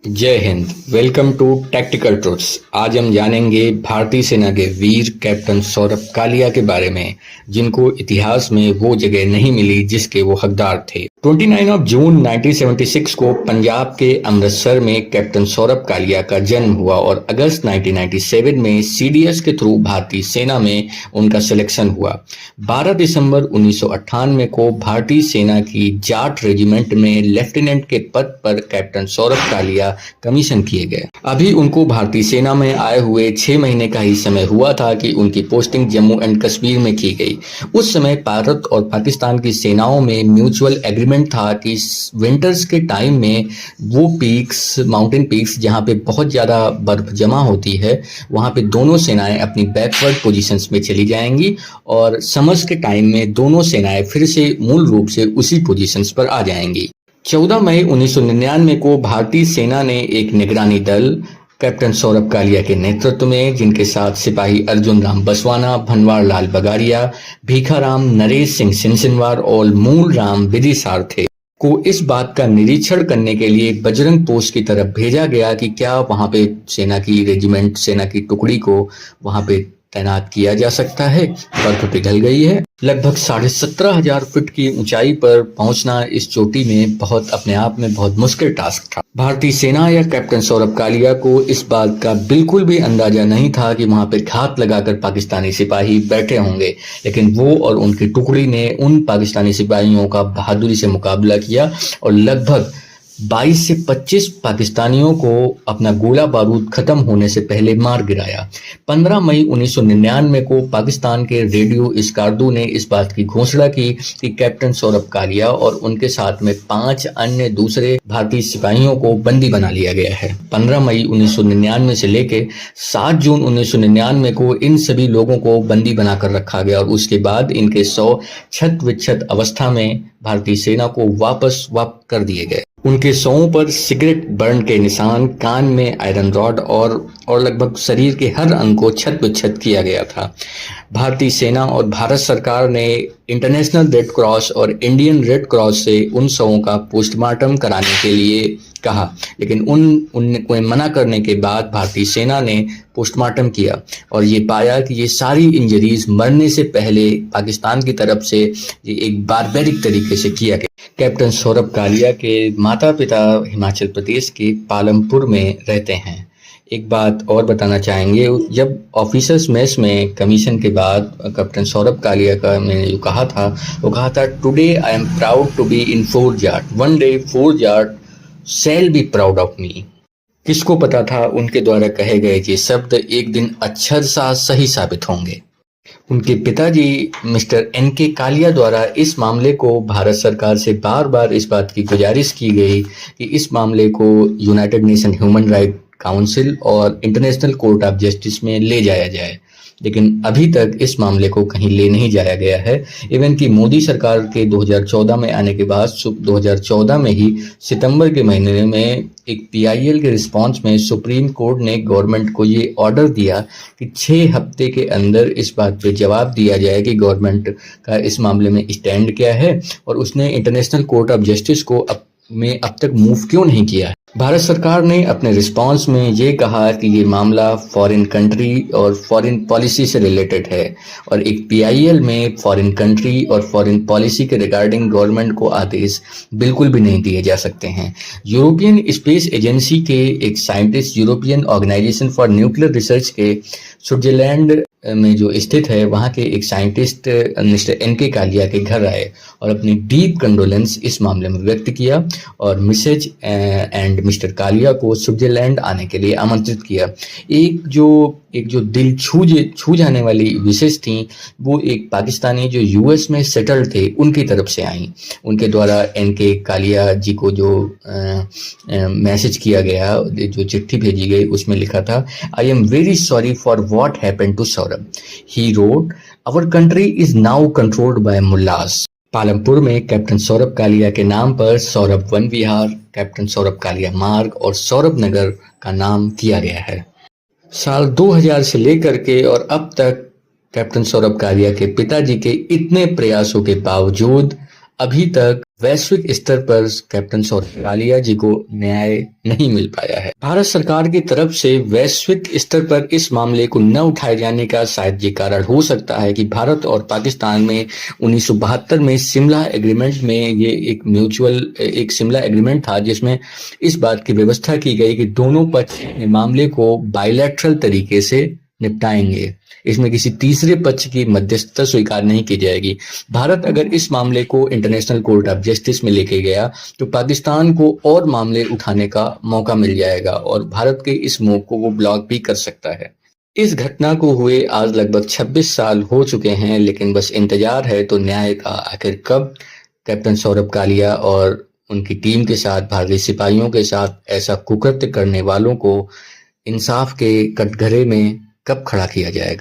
जय हिंद। Welcome to tactical truths. आज हम जानेंगे भारतीय सेना के वीर कैप्टन सौरभ कालिया के बारे में, जिनको इतिहास में वो जगह नहीं मिली जिसके वो हकदार थे। 29 जून 1976 को पंजाब के अमृतसर में कैप्टन सौरभ कालिया का जन्म हुआ और अगस्त 1997 में सीडीएस के थ्रू भारतीय सेना में उनका सिलेक्शन हुआ। 12 दिसंबर 1998 को भारतीय सेना की जाट रेजिमेंट में लेफ्टिनेंट के पद पर कैप्टन सौरभ कालिया कमीशन किए गए। अभी उनको भारतीय सेना में आए हुए 6 महीने का ही समय हुआ था कि उनकी पोस्टिंग जम्मू एंड कश्मीर में की गई। उस समय भारत और पाकिस्तान की सेनाओं में म्यूचुअल एग्रीमेंट था कि विंटर्स के टाइम में वो पीक्स, माउंटेन पीक्स जहां पे बहुत ज्यादा बर्फ जमा होती है, वहां पे दोनों सेनाएं अपनी बैकवर्ड पोजीशंस में चली जाएंगी और समर्स के टाइम में दोनों सेनाएं फिर से मूल रूप से उसी पोजीशंस पर आ जाएंगी। 14 मई 1999 को भारतीय सेना ने एक निगरानी दल कैप्टन सौरभ कालिया के नेतृत्व में, जिनके साथ सिपाही अर्जुन राम बसवाना, भनवार लाल बगारिया, भीखाराम नरेश सिंह सिनसिनवार और मूल राम विदिशार थे, को इस बात का निरीक्षण करने के लिए बजरंग पोस्ट की तरफ भेजा गया कि क्या वहां पे सेना की रेजिमेंट, सेना की टुकड़ी को वहां पे तैनात किया जा सकता है। बर्फ पिघल गई है। लगभग 17,500 फीट की ऊंचाई पर पहुंचना इस चोटी में अपने आप में बहुत मुश्किल टास्क था। भारतीय सेना या कैप्टन सौरभ कालिया को इस बात का बिल्कुल भी अंदाजा नहीं था कि वहां पर घात लगाकर पाकिस्तानी सिपाही बैठे होंगे, लेकिन वो और उनकी टुकड़ी ने उन पाकिस्तानी सिपाहियों का बहादुरी से मुकाबला किया और लगभग 22 से 25 पाकिस्तानियों को अपना गोला बारूद खत्म होने से पहले मार गिराया। 15 मई 1999 को पाकिस्तान के रेडियो स्कार्दू ने इस बात की घोषणा की कि कैप्टन सौरभ कालिया और उनके साथ में 5 अन्य दूसरे भारतीय सिपाहियों को बंदी बना लिया गया है। 15 मई 1999 से लेकर 7 जून 1999 को इन सभी लोगों को बंदी बनाकर रखा गया और उसके बाद इनके 100 छत विच्छत अवस्था में भारतीय सेना को वापस कर दिए गए। उनके शवों पर सिगरेट बर्न के निशान, कान में आयरन रॉड और लगभग शरीर के हर अंग को छत विच्छत किया गया था। भारतीय सेना और भारत सरकार ने इंटरनेशनल रेड क्रॉस और इंडियन रेड क्रॉस से उन शवों का पोस्टमार्टम कराने के लिए कहा, लेकिन उनको मना करने के बाद भारतीय सेना ने पोस्टमार्टम किया और ये पाया कि ये सारी इंजरीज मरने से पहले पाकिस्तान की तरफ से ये एक बारबेरिक तरीके से किया गया। कैप्टन सौरभ कालिया के माता पिता हिमाचल प्रदेश के पालमपुर में रहते हैं। एक बात और बताना चाहेंगे, जब ऑफिसर्स मेस में कमीशन के बाद कैप्टन सौरभ कालिया का मैंने जो कहा था, वो कहा था, today I am proud to be in 4 Jat, one day 4 Jat shall be proud of me. किसको पता था उनके द्वारा कहे गए ये शब्द एक दिन अक्षर सा सही साबित होंगे। उनके पिताजी मिस्टर एन.के. कालिया द्वारा इस मामले को भारत सरकार से बार बार इस बात की गुजारिश की गई कि इस मामले को United nation human right council और इंटरनेशनल कोर्ट ऑफ जस्टिस में ले जाया जाए, लेकिन अभी तक इस मामले को कहीं ले नहीं जाया गया है। इवन कि मोदी सरकार के 2014 में आने के बाद 2014 में ही सितंबर के महीने में एक पीआईएल के रिस्पांस में सुप्रीम कोर्ट ने गवर्नमेंट को ये ऑर्डर दिया कि 6 हफ्ते के अंदर इस बात पे जवाब दिया जाए कि गवर्नमेंट का इस मामले में स्टैंड क्या है और उसने इंटरनेशनल कोर्ट ऑफ जस्टिस को अब तक मूव क्यों नहीं किया है। भारत सरकार ने अपने रिस्पांस में ये कहा कि ये मामला फॉरेन कंट्री और फॉरेन पॉलिसी से रिलेटेड है और एक पीआईएल में फॉरेन कंट्री और फॉरेन पॉलिसी के रिगार्डिंग गवर्नमेंट को आदेश बिल्कुल भी नहीं दिए जा सकते हैं। यूरोपियन स्पेस एजेंसी के एक scientist, European Organization for Nuclear Research के स्विट्जरलैंड में जो स्थित है, वहाँ के एक साइंटिस्ट मिस्टर एन.के. कालिया के घर आए और अपनी डीप कंडोलेंस इस मामले में व्यक्त किया और मिसेज एंड मिस्टर कालिया को स्विट्जरलैंड आने के लिए आमंत्रित किया। एक जो दिल छू जाने वाली विशेष थी, वो एक पाकिस्तानी जो यूएस में सेटल्ड थे उनकी तरफ से आई। उनके द्वारा एन.के. कालिया जी को जो मैसेज किया गया, जो चिट्ठी भेजी गई, उसमें लिखा था, I am very sorry for what happened to Saurabh. He wrote, our country is now controlled by mullahs. Palampur में कैप्टन सौरभ कालिया के नाम पर सौरभ वन विहार, कैप्टन सौरभ कालिया मार्ग और सौरभ नगर का नाम किया गया है। साल 2000 से लेकर के और अब तक कैप्टन सौरभ कालिया के पिताजी के इतने प्रयासों के बावजूद अभी तक वैश्विक स्तर पर कैप्टन सौरभ कालिया जी को न्याय नहीं मिल पाया है। भारत सरकार की तरफ से वैश्विक स्तर पर इस मामले को न उठाए जाने का शायद ये कारण हो सकता है कि भारत और पाकिस्तान में 1972 में शिमला एग्रीमेंट में ये एक शिमला एग्रीमेंट था, जिसमें इस बात की व्यवस्था की गई कि दोनों पक्ष मामले को बायलैटरल तरीके से निपटाएंगे। इसमें किसी तीसरे पक्ष की मध्यस्थता स्वीकार नहीं की जाएगी। भारत अगर इस मामले को इंटरनेशनल कोर्ट ऑफ जस्टिस में लेके गया तो पाकिस्तान को और मामले उठाने का मौका मिल जाएगा और भारत के इस मूव को वो ब्लॉक भी कर सकता है। इस घटना को हुए आज लगभग 26 साल हो चुके हैं, लेकिन बस इंतजार है तो न्याय का आखिर कब कैप्टन सौरभ कालिया और उनकी टीम के साथ, भारतीय सिपाहियों के साथ ऐसा कुकृत्य करने वालों को इंसाफ के कटघरे में कब खड़ा किया जाएगा।